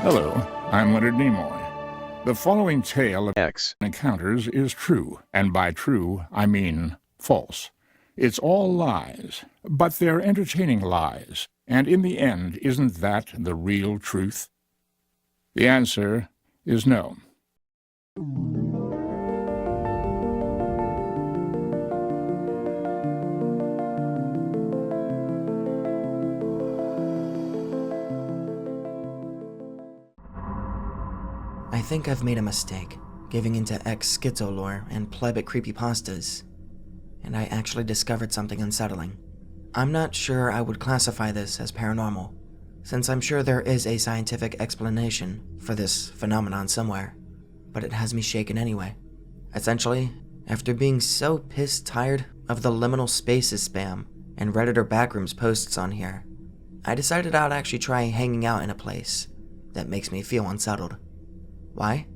Hello, I'm Leonard Nimoy. The following tale of X encounters is true, and by true, I mean false. It's all lies, but they're entertaining lies, and in the end, isn't that the real truth? The answer is no. I think I've made a mistake, giving into ex-schizo lore and plebic creepypastas, and I actually discovered something unsettling. I'm not sure I would classify this as paranormal, since I'm sure there is a scientific explanation for this phenomenon somewhere, but it has me shaken anyway. Essentially, after being so piss-tired of the liminal spaces spam and Redditor backrooms posts on here, I decided I'd actually try hanging out in a place that makes me feel unsettled. Why?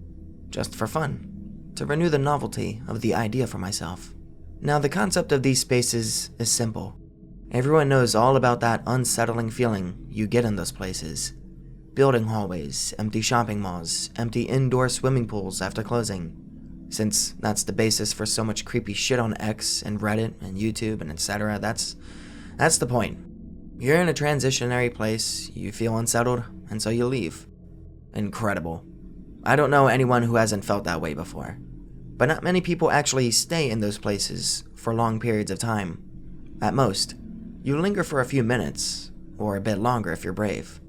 Just for fun, to renew the novelty of the idea for myself. Now, the concept of these spaces is simple. Everyone knows all about that unsettling feeling you get in those places. Building hallways, empty shopping malls, empty indoor swimming pools after closing. Since that's the basis for so much creepy shit on X and Reddit and YouTube and etc., that's the point. You're in a transitionary place, you feel unsettled, and so you leave. Incredible. I don't know anyone who hasn't felt that way before, but not many people actually stay in those places for long periods of time. At most, you linger for a few minutes, or a bit longer if you're brave.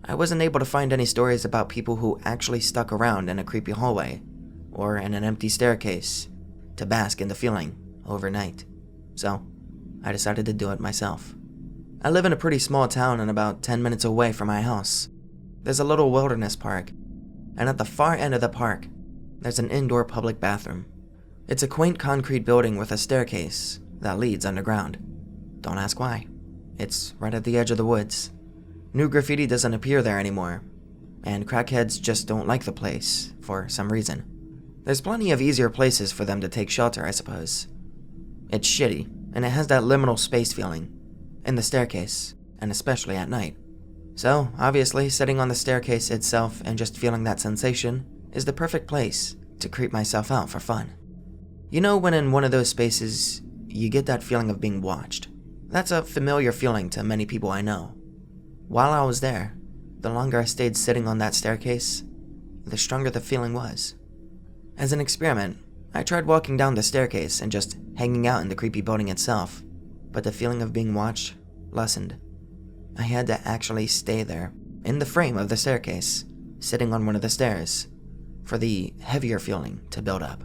I wasn't able to find any stories about people who actually stuck around in a creepy hallway, or in an empty staircase, to bask in the feeling overnight. So, I decided to do it myself. I live in a pretty small town and about 10 minutes away from my house. There's a little wilderness park, and at the far end of the park, there's an indoor public bathroom. It's a quaint concrete building with a staircase that leads underground. Don't ask why. It's right at the edge of the woods. New graffiti doesn't appear there anymore, and crackheads just don't like the place for some reason. There's plenty of easier places for them to take shelter, I suppose. It's shitty, and it has that liminal space feeling, in the staircase, and especially at night. So, obviously, sitting on the staircase itself and just feeling that sensation is the perfect place to creep myself out for fun. You know when in one of those spaces, you get that feeling of being watched? That's a familiar feeling to many people I know. While I was there, the longer I stayed sitting on that staircase, the stronger the feeling was. As an experiment, I tried walking down the staircase and just hanging out in the creepy building itself, but the feeling of being watched lessened. I had to actually stay there, in the frame of the staircase, sitting on one of the stairs, for the heavier feeling to build up.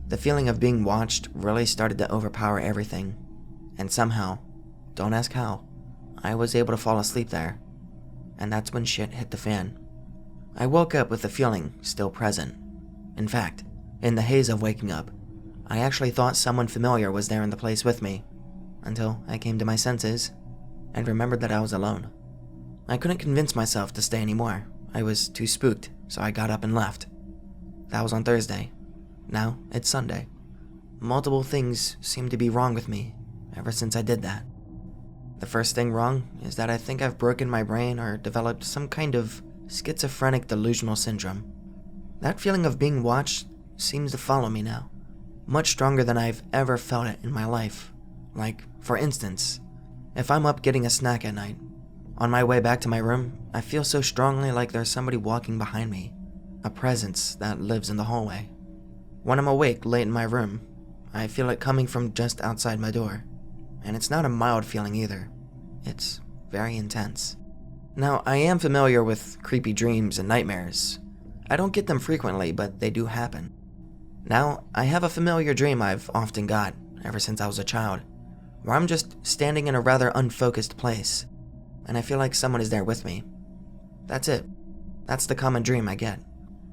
The feeling of being watched really started to overpower everything, and somehow, don't ask how, I was able to fall asleep there, and that's when shit hit the fan. I woke up with the feeling still present. In fact, in the haze of waking up, I actually thought someone familiar was there in the place with me, until I came to my senses and remembered that I was alone. I couldn't convince myself to stay anymore. I was too spooked, so I got up and left. That was on Thursday. Now it's Sunday. Multiple things seem to be wrong with me ever since I did that. The first thing wrong is that I think I've broken my brain or developed some kind of schizophrenic delusional syndrome. That feeling of being watched seems to follow me now, much stronger than I've ever felt it in my life. Like, for instance, if I'm up getting a snack at night, on my way back to my room, I feel so strongly like there's somebody walking behind me, a presence that lives in the hallway. When I'm awake late in my room, I feel it coming from just outside my door, and it's not a mild feeling either. It's very intense. Now, I am familiar with creepy dreams and nightmares. I don't get them frequently, but they do happen. Now, I have a familiar dream I've often got ever since I was a child, where I'm just standing in a rather unfocused place, and I feel like someone is there with me. That's it. That's the common dream I get.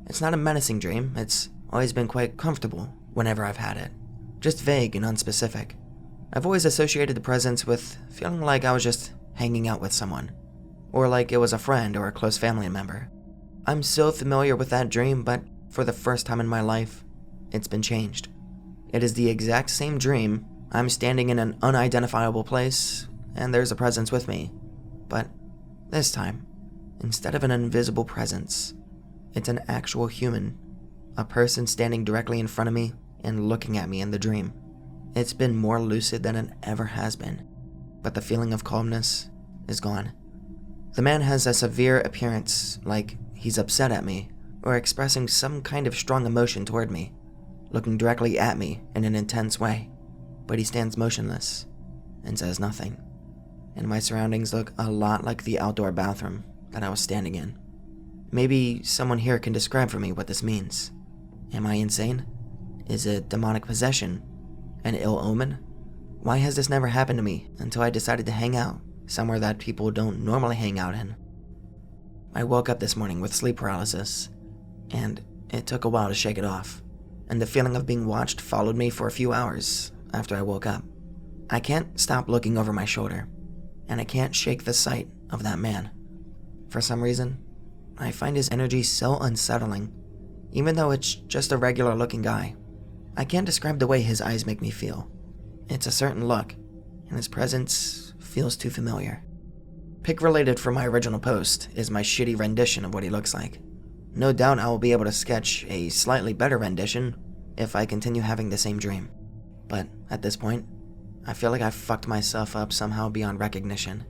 It's not a menacing dream, it's always been quite comfortable whenever I've had it. Just vague and unspecific. I've always associated the presence with feeling like I was just hanging out with someone, or like it was a friend or a close family member. I'm so familiar with that dream, but for the first time in my life, it's been changed. It is the exact same dream. I'm standing in an unidentifiable place, and there's a presence with me. But this time, instead of an invisible presence, it's an actual human, a person standing directly in front of me and looking at me in the dream. It's been more lucid than it ever has been, but the feeling of calmness is gone. The man has a severe appearance, like he's upset at me or expressing some kind of strong emotion toward me, looking directly at me in an intense way, but he stands motionless and says nothing. And my surroundings look a lot like the outdoor bathroom that I was standing in. Maybe someone here can describe for me what this means. Am I insane? Is it demonic possession? An ill omen? Why has this never happened to me until I decided to hang out somewhere that people don't normally hang out in? I woke up this morning with sleep paralysis, and it took a while to shake it off, and the feeling of being watched followed me for a few hours after I woke up. I can't stop looking over my shoulder, and I can't shake the sight of that man. For some reason, I find his energy so unsettling, even though it's just a regular looking guy. I can't describe the way his eyes make me feel. It's a certain look, and his presence feels too familiar. Pick related from my original post is my shitty rendition of what he looks like. No doubt I will be able to sketch a slightly better rendition if I continue having the same dream. But at this point, I feel like I've fucked myself up somehow beyond recognition.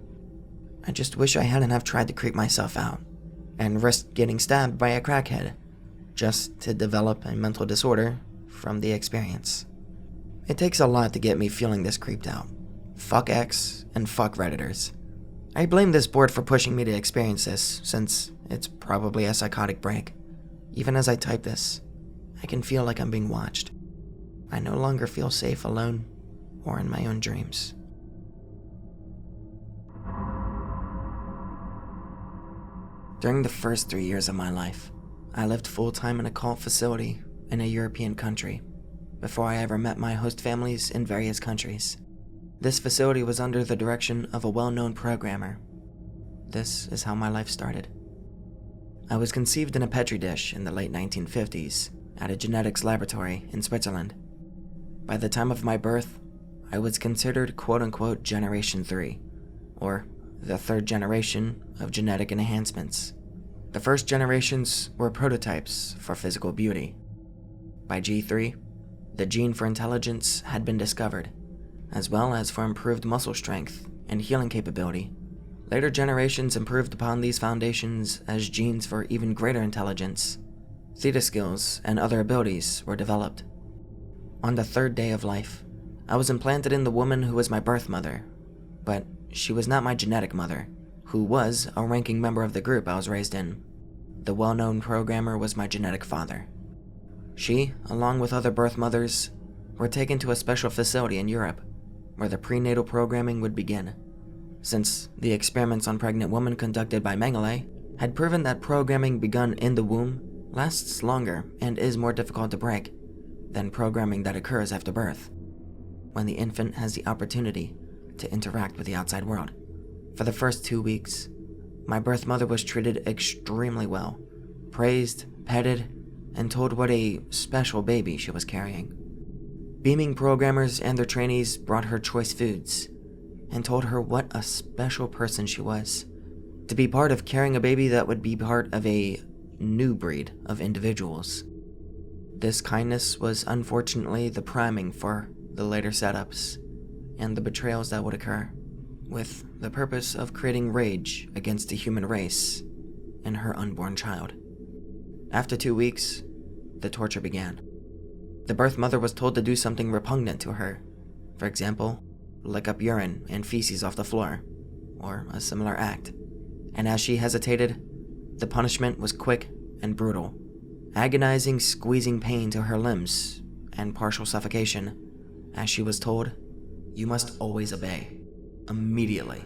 I just wish I hadn't have tried to creep myself out and risked getting stabbed by a crackhead just to develop a mental disorder from the experience. It takes a lot to get me feeling this creeped out. Fuck X and fuck Redditors. I blame this board for pushing me to experience this, since it's probably a psychotic break. Even as I type this, I can feel like I'm being watched. I no longer feel safe alone or in my own dreams. During the first 3 years of my life, I lived full-time in a cult facility in a European country, before I ever met my host families in various countries. This facility was under the direction of a well-known programmer. This is how my life started. I was conceived in a petri dish in the late 1950s at a genetics laboratory in Switzerland. By the time of my birth, I was considered quote-unquote Generation 3, or the third generation of genetic enhancements. The first generations were prototypes for physical beauty. By G3, the gene for intelligence had been discovered, as well as for improved muscle strength and healing capability. Later generations improved upon these foundations as genes for even greater intelligence, theta skills, and other abilities were developed. On the third day of life, I was implanted in the woman who was my birth mother, but she was not my genetic mother, who was a ranking member of the group I was raised in. The well-known programmer was my genetic father. She, along with other birth mothers, were taken to a special facility in Europe, where the prenatal programming would begin, since the experiments on pregnant women conducted by Mengele had proven that programming begun in the womb lasts longer and is more difficult to break than programming that occurs after birth, when the infant has the opportunity to interact with the outside world. For the first 2 weeks, my birth mother was treated extremely well, praised, petted, and told what a special baby she was carrying. Beaming programmers and their trainees brought her choice foods and told her what a special person she was, to be part of carrying a baby that would be part of a new breed of individuals. This kindness was unfortunately the priming for the later setups and the betrayals that would occur, with the purpose of creating rage against the human race and her unborn child. After 2 weeks, the torture began. The birth mother was told to do something repugnant to her. For example, lick up urine and feces off the floor, or a similar act. And as she hesitated, the punishment was quick and brutal. Agonizing, squeezing pain to her limbs, and partial suffocation, as she was told, "You must always obey, immediately."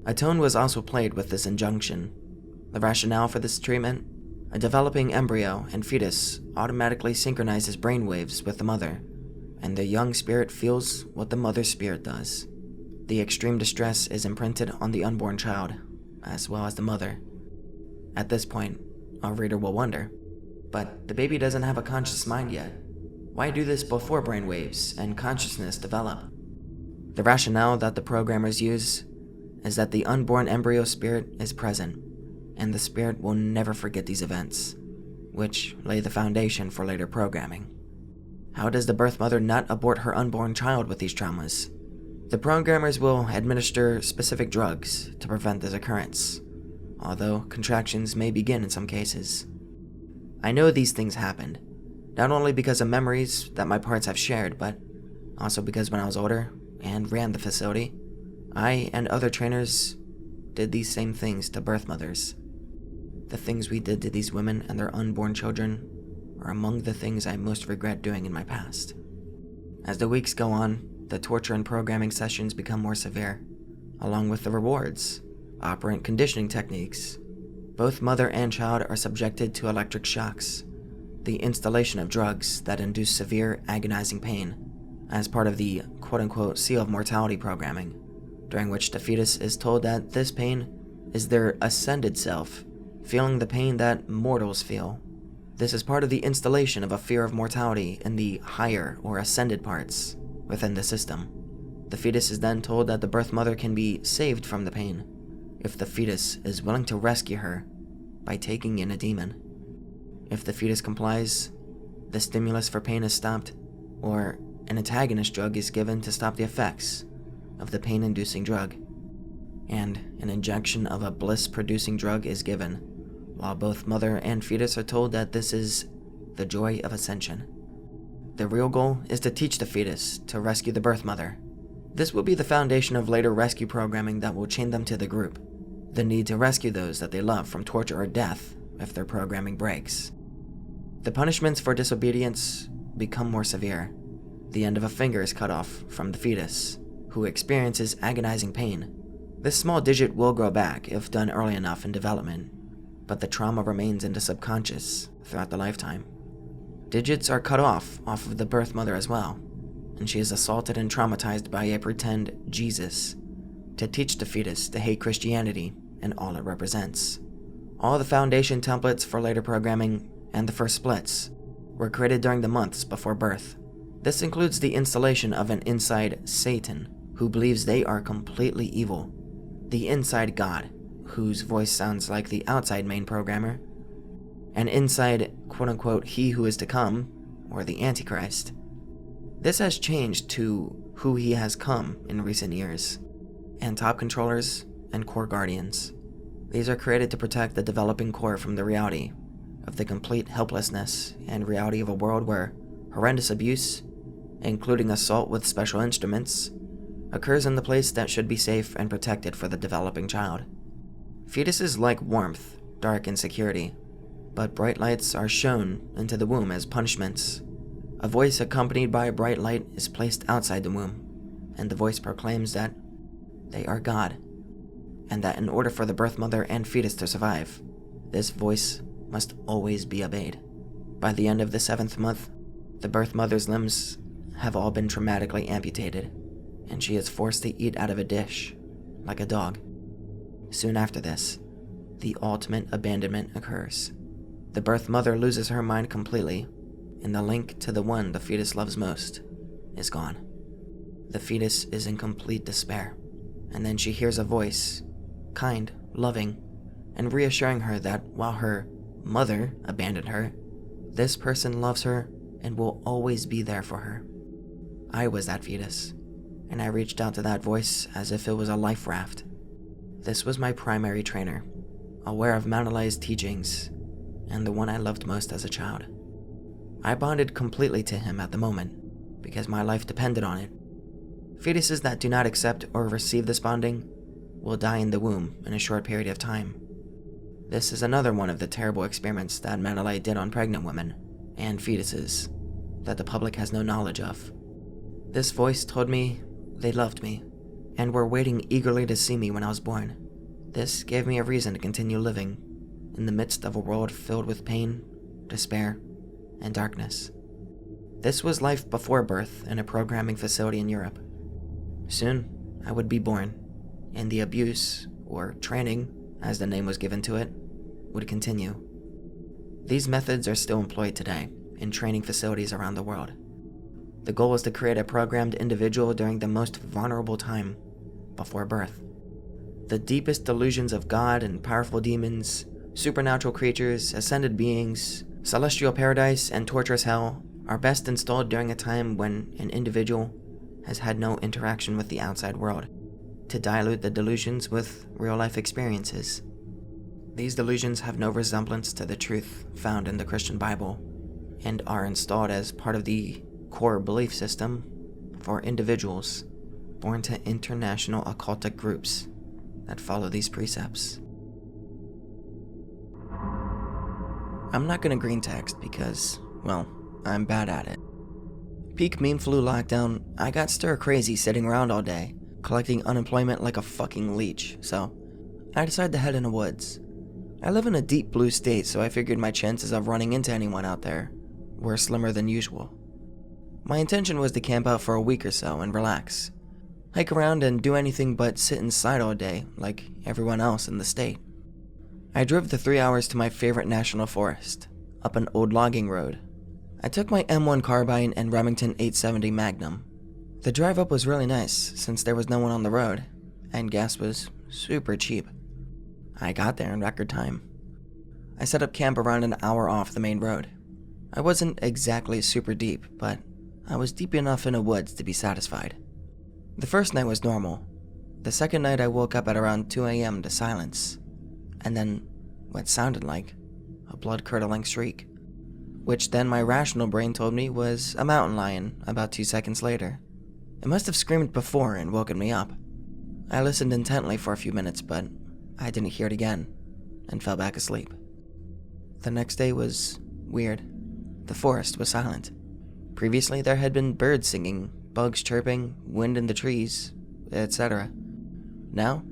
A tone was also played with this injunction. The rationale for this treatment: a developing embryo and fetus automatically synchronizes brainwaves with the mother, and the young spirit feels what the mother's spirit does. The extreme distress is imprinted on the unborn child, as well as the mother. At this point, our reader will wonder, but the baby doesn't have a conscious mind yet. Why do this before brainwaves and consciousness develop? The rationale that the programmers use is that the unborn embryo spirit is present, and the spirit will never forget these events, which lay the foundation for later programming. How does the birth mother not abort her unborn child with these traumas? The programmers will administer specific drugs to prevent this occurrence, although contractions may begin in some cases. I know these things happened, not only because of memories that my parts have shared, but also because when I was older and ran the facility, I and other trainers did these same things to birth mothers. The things we did to these women and their unborn children are among the things I most regret doing in my past. As the weeks go on, the torture and programming sessions become more severe, along with the rewards, operant conditioning techniques. Both mother and child are subjected to electric shocks, the installation of drugs that induce severe, agonizing pain, as part of the quote-unquote seal of mortality programming, during which the fetus is told that this pain is their ascended self, feeling the pain that mortals feel. This is part of the installation of a fear of mortality in the higher or ascended parts within the system. The fetus is then told that the birth mother can be saved from the pain if the fetus is willing to rescue her by taking in a demon. If the fetus complies, the stimulus for pain is stopped, or an antagonist drug is given to stop the effects of the pain-inducing drug, and an injection of a bliss-producing drug is given, while both mother and fetus are told that this is the joy of ascension. The real goal is to teach the fetus to rescue the birth mother. This will be the foundation of later rescue programming that will chain them to the group, the need to rescue those that they love from torture or death if their programming breaks. The punishments for disobedience become more severe. The end of a finger is cut off from the fetus, who experiences agonizing pain. This small digit will grow back if done early enough in development, but the trauma remains in the subconscious throughout the lifetime. Digits are cut off of the birth mother as well, and she is assaulted and traumatized by a pretend Jesus to teach the fetus to hate Christianity and all it represents. All the foundation templates for later programming and the first splits were created during the months before birth. This includes the installation of an inside Satan, who believes they are completely evil, the inside God, whose voice sounds like the outside main programmer, and inside quote-unquote he who is to come, or the Antichrist. This has changed to who he has come in recent years, and top controllers and core guardians. These are created to protect the developing core from the reality of the complete helplessness and reality of a world where horrendous abuse, including assault with special instruments, occurs in the place that should be safe and protected for the developing child. Fetuses like warmth, dark, and security, but bright lights are shown into the womb as punishments. A voice accompanied by a bright light is placed outside the womb, and the voice proclaims that they are God, and that in order for the birth mother and fetus to survive, this voice must always be obeyed. By the end of the 7th month, the birth mother's limbs have all been traumatically amputated, and she is forced to eat out of a dish, like a dog. Soon after this, the ultimate abandonment occurs. The birth mother loses her mind completely, and the link to the one the fetus loves most is gone. The fetus is in complete despair, and then she hears a voice, kind, loving, and reassuring her that while her mother abandoned her, this person loves her and will always be there for her. I was that fetus, and I reached out to that voice as if it was a life raft. This was my primary trainer, aware of Mount Eli's teachings, and the one I loved most as a child. I bonded completely to him at the moment, because my life depended on it. Fetuses that do not accept or receive this bonding will die in the womb in a short period of time. This is another one of the terrible experiments that Mount Eli did on pregnant women and fetuses that the public has no knowledge of. This voice told me they loved me and were waiting eagerly to see me when I was born. This gave me a reason to continue living in the midst of a world filled with pain, despair, and darkness. This was life before birth in a programming facility in Europe. Soon, I would be born, and the abuse, or training, as the name was given to it, would continue. These methods are still employed today in training facilities around the world. The goal is to create a programmed individual during the most vulnerable time before birth. The deepest delusions of God and powerful demons, supernatural creatures, ascended beings, celestial paradise, and torturous hell are best installed during a time when an individual has had no interaction with the outside world, to dilute the delusions with real-life experiences. These delusions have no resemblance to the truth found in the Christian Bible, and are installed as part of the core belief system for individuals born to international occultic groups that follow these precepts. I'm not gonna green text because, well, I'm bad at it. Peak meme flu lockdown, I got stir crazy sitting around all day, collecting unemployment like a fucking leech, so I decided to head in the woods. I live in a deep blue state, so I figured my chances of running into anyone out there were slimmer than usual. My intention was to camp out for a week or so and relax, hike around and do anything but sit inside all day like everyone else in the state. I drove the 3 hours to my favorite national forest, up an old logging road. I took my M1 carbine and Remington 870 Magnum. The drive up was really nice since there was no one on the road, and gas was super cheap. I got there in record time. I set up camp around an hour off the main road. I wasn't exactly super deep, but I was deep enough in the woods to be satisfied. The first night was normal. The second night I woke up at around 2 a.m. to silence, and then what sounded like a blood-curdling shriek, which then my rational brain told me was a mountain lion about 2 seconds later. It must have screamed before and woken me up. I listened intently for a few minutes, but I didn't hear it again, and fell back asleep. The next day was weird. The forest was silent. Previously, there had been birds singing, bugs chirping, wind in the trees, etc. Now,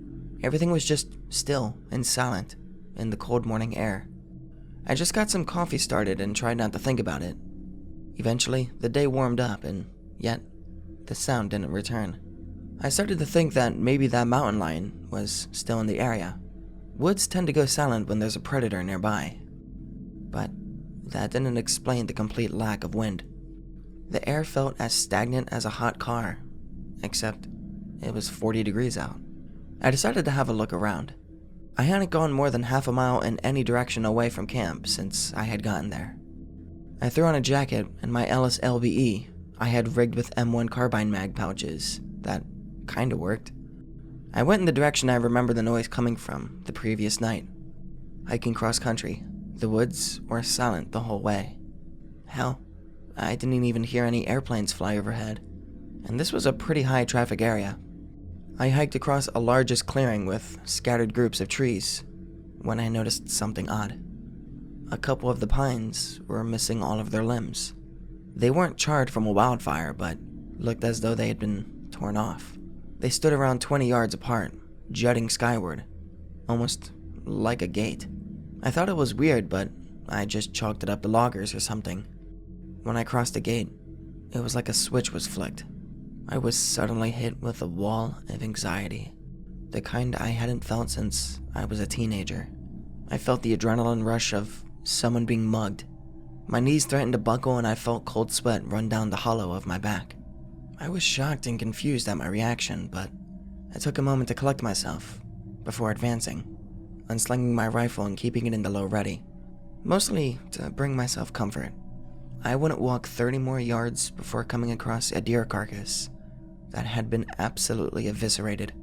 everything was just still and silent in the cold morning air. I just got some coffee started and tried not to think about it. Eventually, the day warmed up, and yet, the sound didn't return. I started to think that maybe that mountain lion was still in the area. Woods tend to go silent when there's a predator nearby. But that didn't explain the complete lack of wind. The air felt as stagnant as a hot car, except it was 40 degrees out. I decided to have a look around. I hadn't gone more than half a mile in any direction away from camp since I had gotten there. I threw on a jacket and my Ellis LBE I had rigged with M1 carbine mag pouches that kinda worked. I went in the direction I remember the noise coming from the previous night. Hiking cross country, the woods were silent the whole way. Hell, I didn't even hear any airplanes fly overhead, and this was a pretty high traffic area. I hiked across a largest clearing with scattered groups of trees when I noticed something odd. A couple of the pines were missing all of their limbs. They weren't charred from a wildfire, but looked as though they had been torn off. They stood around 20 yards apart, jutting skyward, almost like a gate. I thought it was weird, but I just chalked it up to loggers or something. When I crossed the gate, it was like a switch was flicked. I was suddenly hit with a wall of anxiety, the kind I hadn't felt since I was a teenager. I felt the adrenaline rush of someone being mugged. My knees threatened to buckle and I felt cold sweat run down the hollow of my back. I was shocked and confused at my reaction, but I took a moment to collect myself before advancing, unslinging my rifle and keeping it in the low ready, mostly to bring myself comfort. I wouldn't walk 30 more yards before coming across a deer carcass that had been absolutely eviscerated.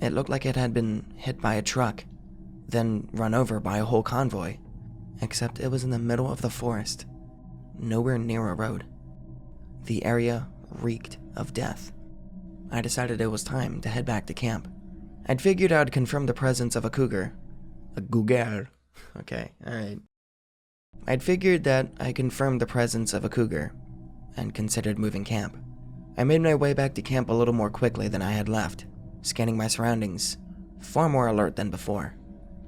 It looked like it had been hit by a truck, then run over by a whole convoy, except it was in the middle of the forest, nowhere near a road. The area reeked of death. I decided it was time to head back to camp. I'd figured I'd confirm the presence of a cougar. A cougar. Okay, alright. I'd figured that I confirmed the presence of a cougar and considered moving camp. I made my way back to camp a little more quickly than I had left, scanning my surroundings, far more alert than before.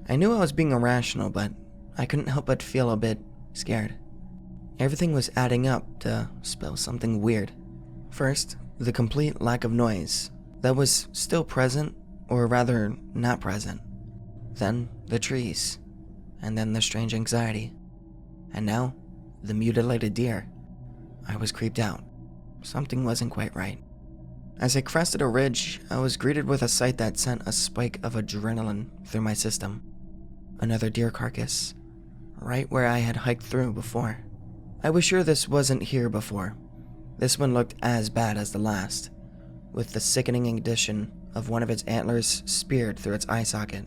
I knew I was being irrational, but I couldn't help but feel a bit scared. Everything was adding up to spell something weird. First, the complete lack of noise that was still present, or rather not present. Then the trees, and then the strange anxiety. And now, the mutilated deer. I was creeped out. Something wasn't quite right. As I crested a ridge, I was greeted with a sight that sent a spike of adrenaline through my system. Another deer carcass, right where I had hiked through before. I was sure this wasn't here before. This one looked as bad as the last, with the sickening addition of one of its antlers speared through its eye socket.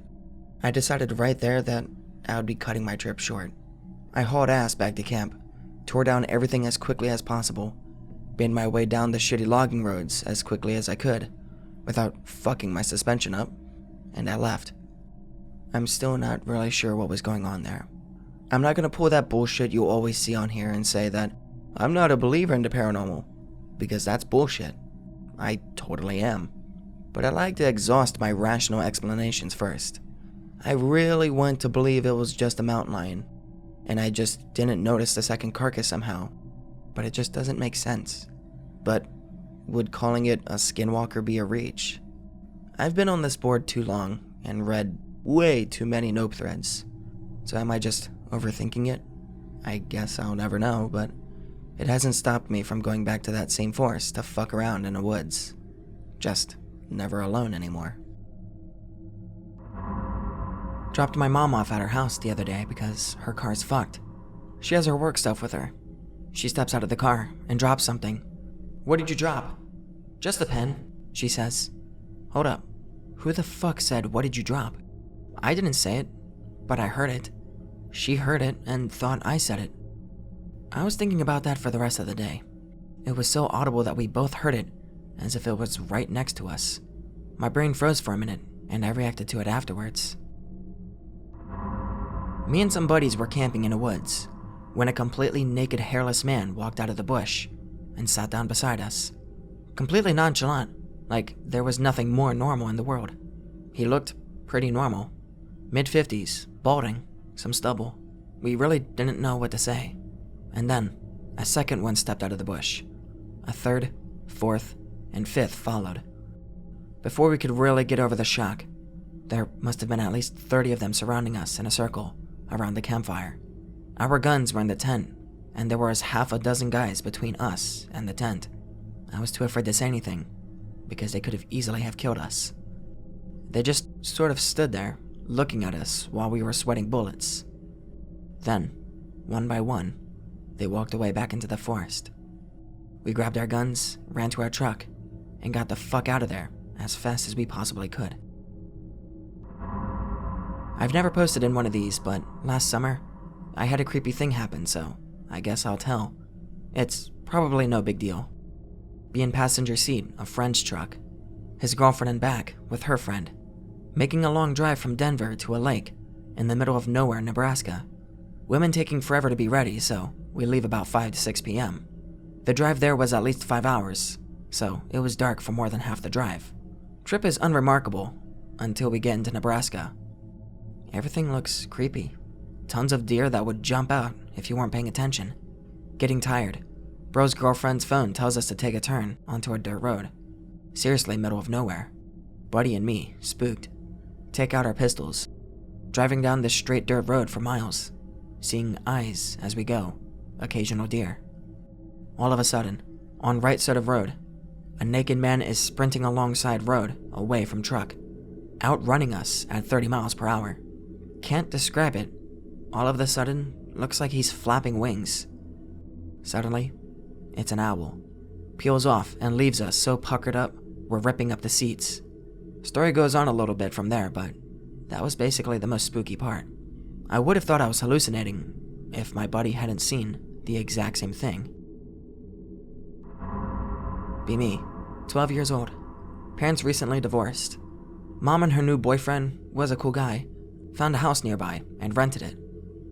I decided right there that I would be cutting my trip short. I hauled ass back to camp, tore down everything as quickly as possible, made my way down the shitty logging roads as quickly as I could, without fucking my suspension up, and I left. I'm still not really sure what was going on there. I'm not gonna pull that bullshit you always see on here and say that I'm not a believer in the paranormal, because that's bullshit. I totally am. But I like to exhaust my rational explanations first. I really want to believe it was just a mountain lion, and I just didn't notice the second carcass somehow, but it just doesn't make sense. But would calling it a skinwalker be a reach? I've been on this board too long and read way too many nope threads, so am I just overthinking it? I guess I'll never know, but it hasn't stopped me from going back to that same forest to fuck around in the woods. Just never alone anymore. Dropped my mom off at her house the other day because her car's fucked. She has her work stuff with her. She steps out of the car and drops something. "What did you drop?" "Just a pen," she says. Hold up. Who the fuck said, "What did you drop?" I didn't say it, but I heard it. She heard it and thought I said it. I was thinking about that for the rest of the day. It was so audible that we both heard it, as if it was right next to us. My brain froze for a minute, and I reacted to it afterwards. Me and some buddies were camping in the woods, when a completely naked, hairless man walked out of the bush and sat down beside us. Completely nonchalant, like there was nothing more normal in the world. He looked pretty normal. Mid-50s, balding, some stubble. We really didn't know what to say. And then, a second one stepped out of the bush. A third, fourth, and fifth followed. Before we could really get over the shock, there must have been at least 30 of them surrounding us in a circle around the campfire. Our guns were in the tent, and there were as half a dozen guys between us and the tent. I was too afraid to say anything, because they could have easily have killed us. They just sort of stood there, looking at us while we were sweating bullets. Then, one by one, they walked away back into the forest. We grabbed our guns, ran to our truck, and got the fuck out of there as fast as we possibly could. I've never posted in one of these, but last summer, I had a creepy thing happen, so I guess I'll tell. It's probably no big deal. Be in passenger seat of friend's truck, his girlfriend in back with her friend, making a long drive from Denver to a lake in the middle of nowhere, Nebraska. Women taking forever to be ready, so we leave about 5 to 6 p.m. The drive there was at least 5 hours, so it was dark for more than half the drive. Trip is unremarkable until we get into Nebraska. Everything looks creepy. Tons of deer that would jump out if you weren't paying attention. Getting tired. Bro's girlfriend's phone tells us to take a turn onto a dirt road. Seriously, middle of nowhere. Buddy and me, spooked, take out our pistols. Driving down this straight dirt road for miles. Seeing eyes as we go. Occasional deer. All of a sudden, on right side of road, a naked man is sprinting alongside road away from truck, outrunning us at 30 miles per hour. Can't describe it. All of a sudden, looks like he's flapping wings. Suddenly, it's an owl. Peels off and leaves us so puckered up, we're ripping up the seats. Story goes on a little bit from there, but that was basically the most spooky part. I would have thought I was hallucinating if my buddy hadn't seen the exact same thing. Be me, 12 years old. Parents recently divorced. Mom and her new boyfriend was a cool guy. Found a house nearby and rented it.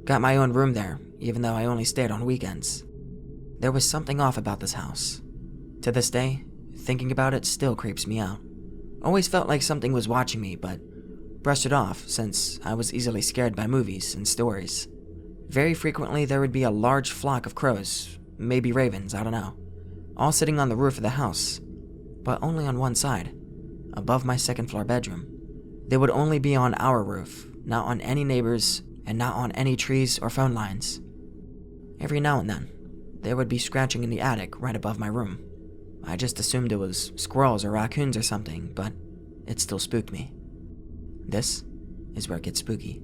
Got my own room there, even though I only stayed on weekends. There was something off about this house. To this day, thinking about it still creeps me out. Always felt like something was watching me, but brushed it off since I was easily scared by movies and stories. Very frequently there would be a large flock of crows, maybe ravens, I don't know, all sitting on the roof of the house, but only on one side, above my second floor bedroom. They would only be on our roof, not on any neighbors, and not on any trees or phone lines. Every now and then, they would be scratching in the attic right above my room. I just assumed it was squirrels or raccoons or something, but it still spooked me. This is where it gets spooky.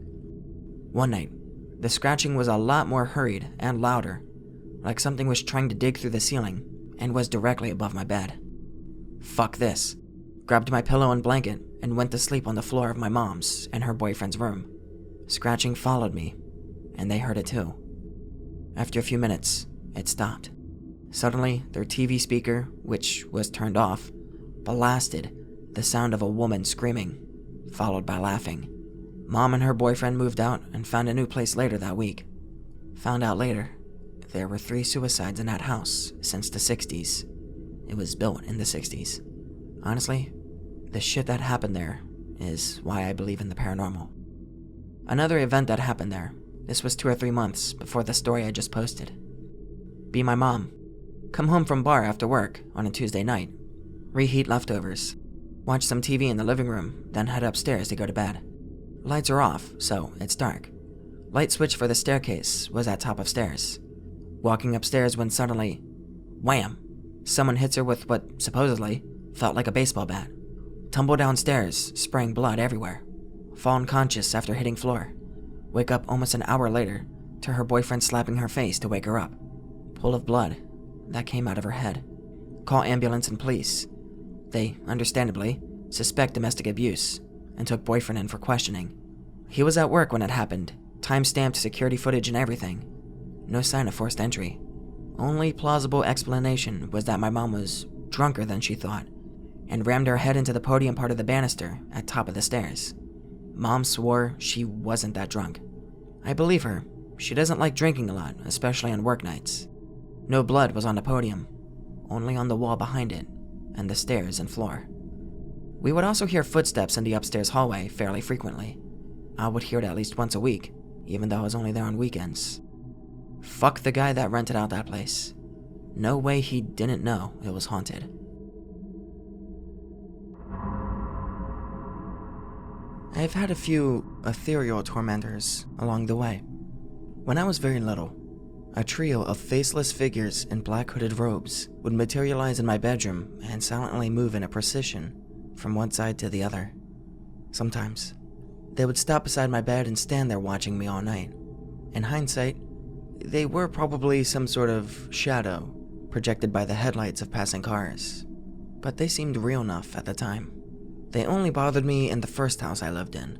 One night, the scratching was a lot more hurried and louder, like something was trying to dig through the ceiling and was directly above my bed. Fuck this. Grabbed my pillow and blanket and went to sleep on the floor of my mom's and her boyfriend's room. Scratching followed me, and they heard it too. After a few minutes, it stopped. Suddenly, their TV speaker, which was turned off, blasted the sound of a woman screaming, followed by laughing. Mom and her boyfriend moved out and found a new place later that week. Found out later, there were 3 suicides in that house since the 60s. It was built in the 60s. Honestly, the shit that happened there is why I believe in the paranormal. Another event that happened there, this was 2 or 3 months before the story I just posted. Be my mom. Come home from bar after work on a Tuesday night. Reheat leftovers. Watch some TV in the living room, then head upstairs to go to bed. Lights are off, so it's dark. Light switch for the staircase was at top of stairs. Walking upstairs when suddenly, wham! Someone hits her with what supposedly felt like a baseball bat. Tumble downstairs, spraying blood everywhere. Fall unconscious after hitting floor. Wake up almost an hour later to her boyfriend slapping her face to wake her up. Pool of blood that came out of her head. Call ambulance and police. They, understandably, suspect domestic abuse and took boyfriend in for questioning. He was at work when it happened, time-stamped security footage and everything. No sign of forced entry. Only plausible explanation was that my mom was drunker than she thought and rammed her head into the podium part of the banister at top of the stairs. Mom swore she wasn't that drunk. I believe her. She doesn't like drinking a lot, especially on work nights. No blood was on the podium, only on the wall behind it and the stairs and floor. We would also hear footsteps in the upstairs hallway fairly frequently. I would hear it at least once a week, even though I was only there on weekends. Fuck the guy that rented out that place. No way he didn't know it was haunted. I've had a few ethereal tormentors along the way. When I was very little, a trio of faceless figures in black hooded robes would materialize in my bedroom and silently move in a procession from one side to the other. Sometimes, they would stop beside my bed and stand there watching me all night. In hindsight, they were probably some sort of shadow projected by the headlights of passing cars, but they seemed real enough at the time. They only bothered me in the first house I lived in,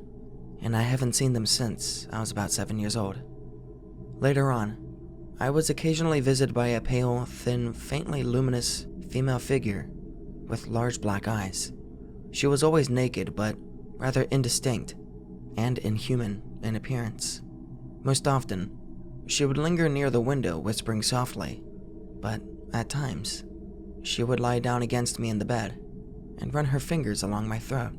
and I haven't seen them since I was about 7 years old. Later on, I was occasionally visited by a pale, thin, faintly luminous female figure with large black eyes. She was always naked, but rather indistinct and inhuman in appearance. Most often, she would linger near the window whispering softly, but at times, she would lie down against me in the bed and run her fingers along my throat.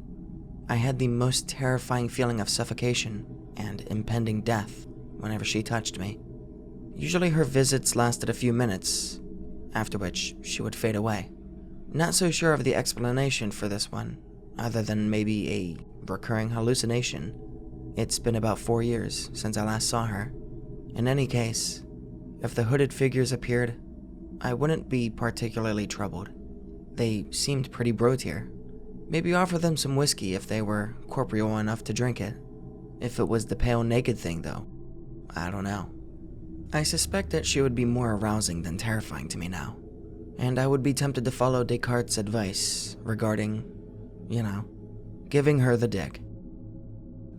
I had the most terrifying feeling of suffocation and impending death whenever she touched me. Usually her visits lasted a few minutes, after which she would fade away. Not so sure of the explanation for this one, other than maybe a recurring hallucination. It's been about 4 years since I last saw her. In any case, if the hooded figures appeared, I wouldn't be particularly troubled. They seemed pretty bro-tier. Maybe offer them some whiskey if they were corporeal enough to drink it. If it was the pale naked thing though, I don't know. I suspect that she would be more arousing than terrifying to me now, and I would be tempted to follow Descartes' advice regarding, giving her the dick.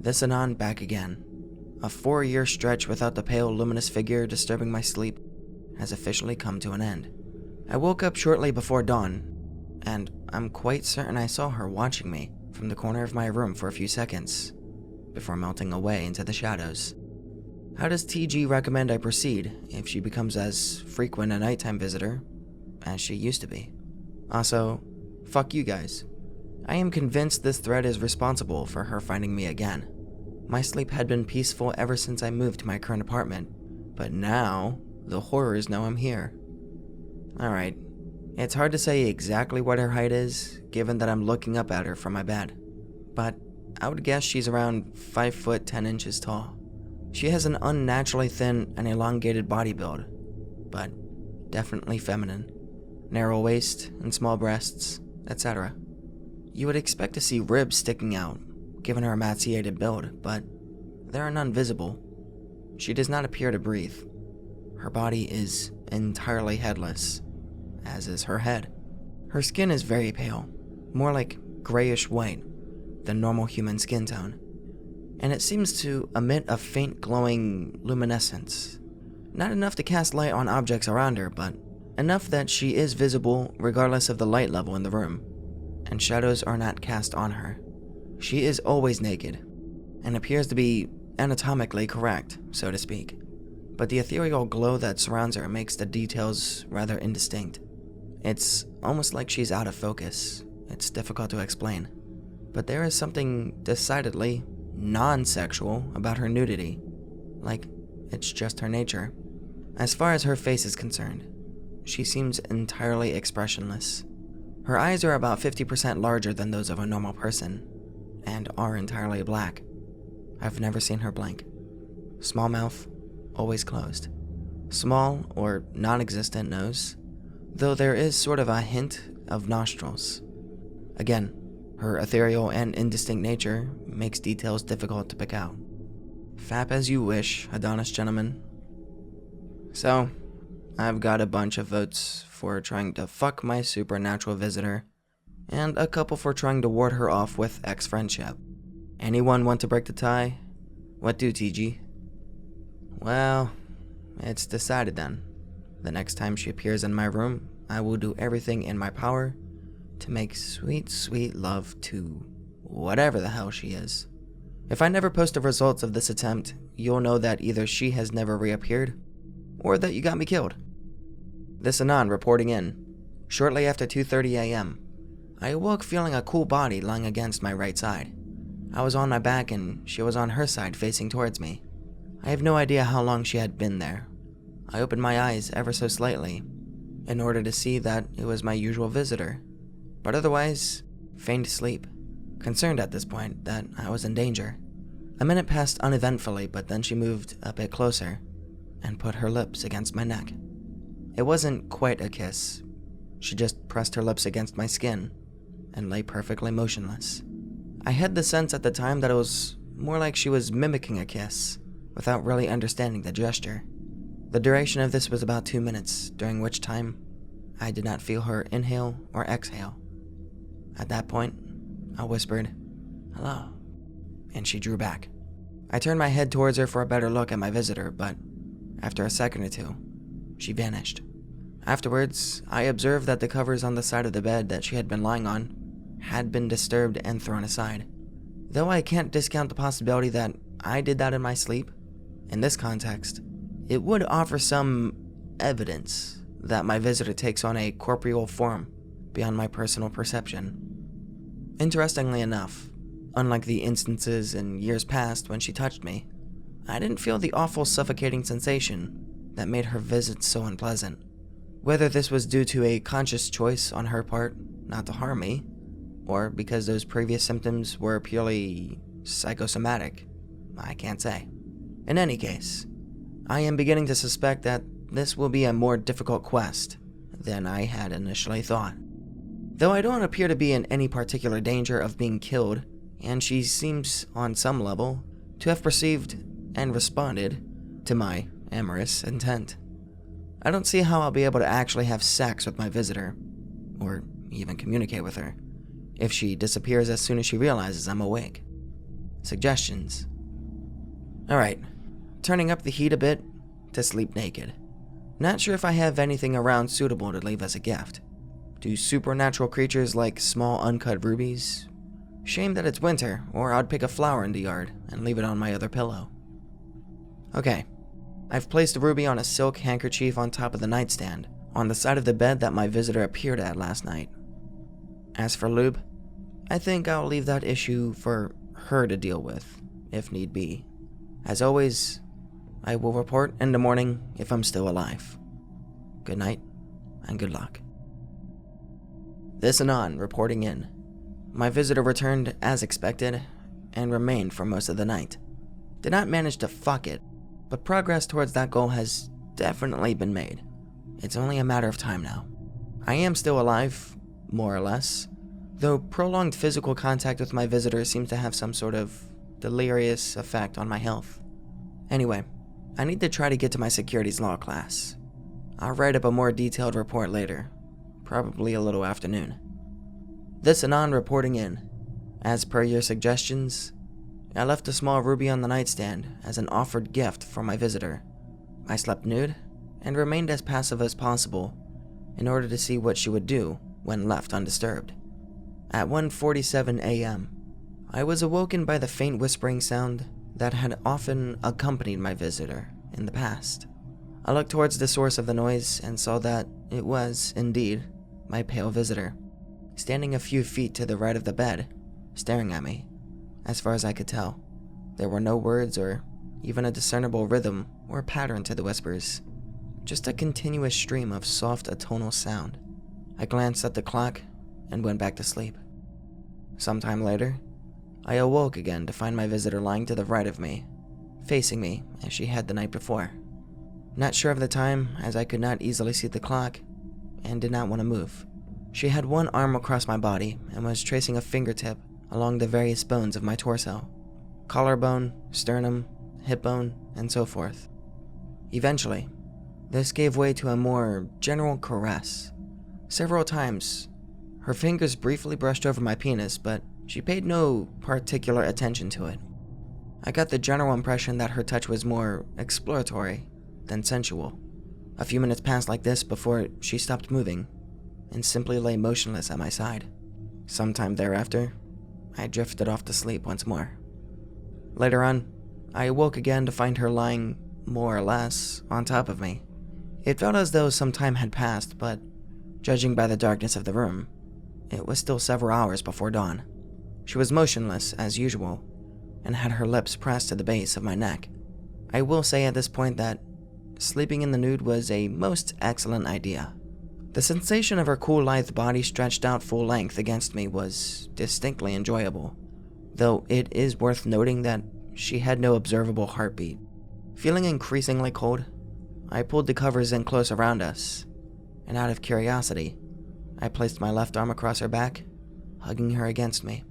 This anon back again. A 4-year stretch without the pale luminous figure disturbing my sleep has officially come to an end. I woke up shortly before dawn, and I'm quite certain I saw her watching me from the corner of my room for a few seconds, before melting away into the shadows. How does TG recommend I proceed if she becomes as frequent a nighttime visitor as she used to be? Also, fuck you guys. I am convinced this thread is responsible for her finding me again. My sleep had been peaceful ever since I moved to my current apartment, but now the horrors know I'm here. Alright, it's hard to say exactly what her height is, given that I'm looking up at her from my bed, but I would guess she's around 5 foot 10 inches tall. She has an unnaturally thin and elongated body build, but definitely feminine. narrow waist and small breasts, etc. You would expect to see ribs sticking out, given her emaciated build, but there are none visible. She does not appear to breathe. Her body is entirely headless, as is her head. Her skin is very pale, more like grayish white than normal human skin tone, and it seems to emit a faint glowing luminescence. Not enough to cast light on objects around her, but enough that she is visible regardless of the light level in the room, and shadows are not cast on her. She is always naked, and appears to be anatomically correct, so to speak, but the ethereal glow that surrounds her makes the details rather indistinct. It's almost like she's out of focus. It's difficult to explain, but there is something decidedly non-sexual about her nudity, like it's just her nature. As far as her face is concerned, she seems entirely expressionless. Her eyes are about 50% larger than those of a normal person, and are entirely black. I've never seen her blink. Small mouth, always closed. Small or non-existent nose, though there is sort of a hint of nostrils. Again, her ethereal and indistinct nature makes details difficult to pick out. Fap as you wish, Adonis gentlemen. So, I've got a bunch of votes for trying to fuck my supernatural visitor, and a couple for trying to ward her off with ex-friendship. Anyone want to break the tie? What do, TG? Well, it's decided then. The next time she appears in my room, I will do everything in my power to make sweet, sweet love to whatever the hell she is. If I never post the results of this attempt, you'll know that either she has never reappeared, or that you got me killed. This Anon reporting in. Shortly after 2:30 a.m., I awoke feeling a cool body lying against my right side. I was on my back and she was on her side facing towards me. I have no idea how long she had been there. I opened my eyes ever so slightly in order to see that it was my usual visitor, but otherwise, feigned sleep, concerned at this point that I was in danger. A minute passed uneventfully, but then she moved a bit closer and put her lips against my neck. It wasn't quite a kiss. She just pressed her lips against my skin and lay perfectly motionless. I had the sense at the time that it was more like she was mimicking a kiss, without really understanding the gesture. The duration of this was about 2 minutes, during which time I did not feel her inhale or exhale. At that point, I whispered, "Hello," and she drew back. I turned my head towards her for a better look at my visitor, but after a second or two, she vanished. Afterwards, I observed that the covers on the side of the bed that she had been lying on had been disturbed and thrown aside. Though I can't discount the possibility that I did that in my sleep, in this context, it would offer some evidence that my visitor takes on a corporeal form beyond my personal perception. Interestingly enough, unlike the instances in years past when she touched me, I didn't feel the awful suffocating sensation that made her visit so unpleasant. Whether this was due to a conscious choice on her part not to harm me, or because those previous symptoms were purely psychosomatic, I can't say. In any case, I am beginning to suspect that this will be a more difficult quest than I had initially thought. Though I don't appear to be in any particular danger of being killed, and she seems, on some level, to have perceived and responded to my amorous intent. I don't see how I'll be able to actually have sex with my visitor, or even communicate with her, if she disappears as soon as she realizes I'm awake. Suggestions? Alright, turning up the heat a bit to sleep naked. Not sure if I have anything around suitable to leave as a gift. Do supernatural creatures like small uncut rubies? Shame that it's winter, or I'd pick a flower in the yard and leave it on my other pillow. Okay, I've placed a ruby on a silk handkerchief on top of the nightstand, on the side of the bed that my visitor appeared at last night. As for lube, I think I'll leave that issue for her to deal with, if need be. As always, I will report in the morning if I'm still alive. Good night, and good luck. This Anon reporting in. My visitor returned as expected, and remained for most of the night. Did not manage to fuck it, but progress towards that goal has definitely been made. It's only a matter of time now. I am still alive, more or less, though prolonged physical contact with my visitor seems to have some sort of delirious effect on my health. Anyway, I need to try to get to my securities law class. I'll write up a more detailed report later, probably a little afternoon. This anon reporting in. As per your suggestions, I left a small ruby on the nightstand as an offered gift for my visitor. I slept nude and remained as passive as possible in order to see what she would do when left undisturbed. At 1:47 a.m., I was awoken by the faint whispering sound that had often accompanied my visitor in the past. I looked towards the source of the noise and saw that it was, indeed, my pale visitor, standing a few feet to the right of the bed, staring at me. As far as I could tell, there were no words or even a discernible rhythm or pattern to the whispers, just a continuous stream of soft atonal sound. I glanced at the clock and went back to sleep. Sometime later, I awoke again to find my visitor lying to the right of me, facing me as she had the night before. Not sure of the time, as I could not easily see the clock and did not want to move. She had one arm across my body and was tracing a fingertip along the various bones of my torso: collarbone, sternum, hip bone, and so forth. Eventually, this gave way to a more general caress. Several times, her fingers briefly brushed over my penis, but she paid no particular attention to it. I got the general impression that her touch was more exploratory than sensual. A few minutes passed like this before she stopped moving and simply lay motionless at my side. Sometime thereafter, I drifted off to sleep once more. Later on, I awoke again to find her lying, more or less, on top of me. It felt as though some time had passed, but judging by the darkness of the room, it was still several hours before dawn. She was motionless, as usual, and had her lips pressed to the base of my neck. I will say at this point that sleeping in the nude was a most excellent idea. The sensation of her cool, lithe body stretched out full length against me was distinctly enjoyable, though it is worth noting that she had no observable heartbeat. Feeling increasingly cold, I pulled the covers in close around us, and out of curiosity, I placed my left arm across her back, hugging her against me.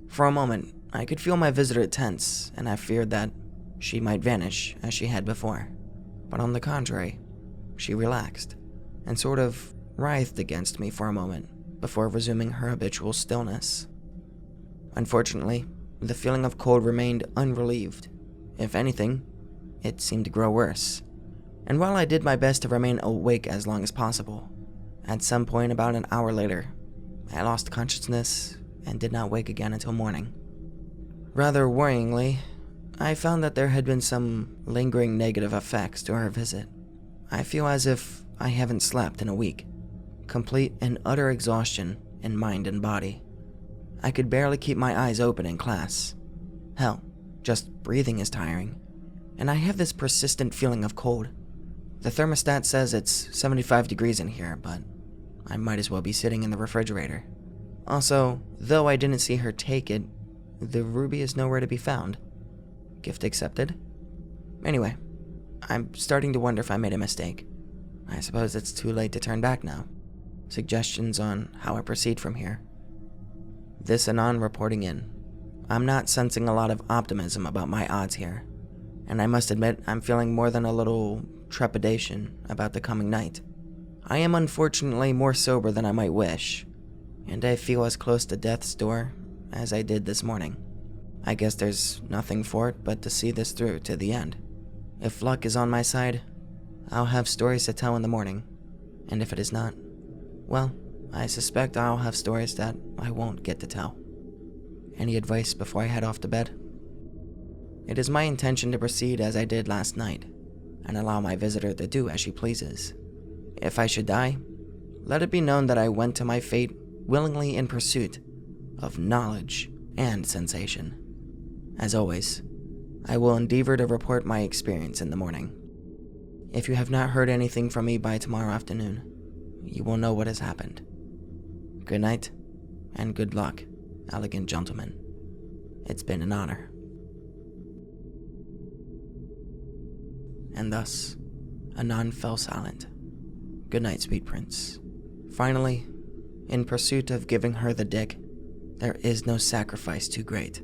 For a moment, I could feel my visitor tense, and I feared that she might vanish as she had before. But on the contrary, she relaxed and sort of writhed against me for a moment before resuming her habitual stillness. Unfortunately, the feeling of cold remained unrelieved. If anything, it seemed to grow worse. And while I did my best to remain awake as long as possible, at some point about an hour later, I lost consciousness and did not wake again until morning. Rather worryingly, I found that there had been some lingering negative effects to her visit. I feel as if I haven't slept in a week. Complete and utter exhaustion in mind and body. I could barely keep my eyes open in class. Hell, just breathing is tiring. And I have this persistent feeling of cold. The thermostat says it's 75 degrees in here, but I might as well be sitting in the refrigerator. Also, though I didn't see her take it, the ruby is nowhere to be found. Gift accepted? Anyway, I'm starting to wonder if I made a mistake. I suppose it's too late to turn back now. Suggestions on how I proceed from here. This anon reporting in. I'm not sensing a lot of optimism about my odds here, and I must admit I'm feeling more than a little trepidation about the coming night. I am unfortunately more sober than I might wish, and I feel as close to death's door as I did this morning. I guess there's nothing for it but to see this through to the end. If luck is on my side, I'll have stories to tell in the morning, and if it is not, well, I suspect I'll have stories that I won't get to tell. Any advice before I head off to bed? It is my intention to proceed as I did last night, and allow my visitor to do as she pleases. If I should die, let it be known that I went to my fate willingly in pursuit of knowledge and sensation. As always, I will endeavor to report my experience in the morning. If you have not heard anything from me by tomorrow afternoon, you will know what has happened. Good night, and good luck, elegant gentlemen. It's been an honor. And thus, Anon fell silent. Good night, sweet prince. Finally, in pursuit of giving her the dick, there is no sacrifice too great.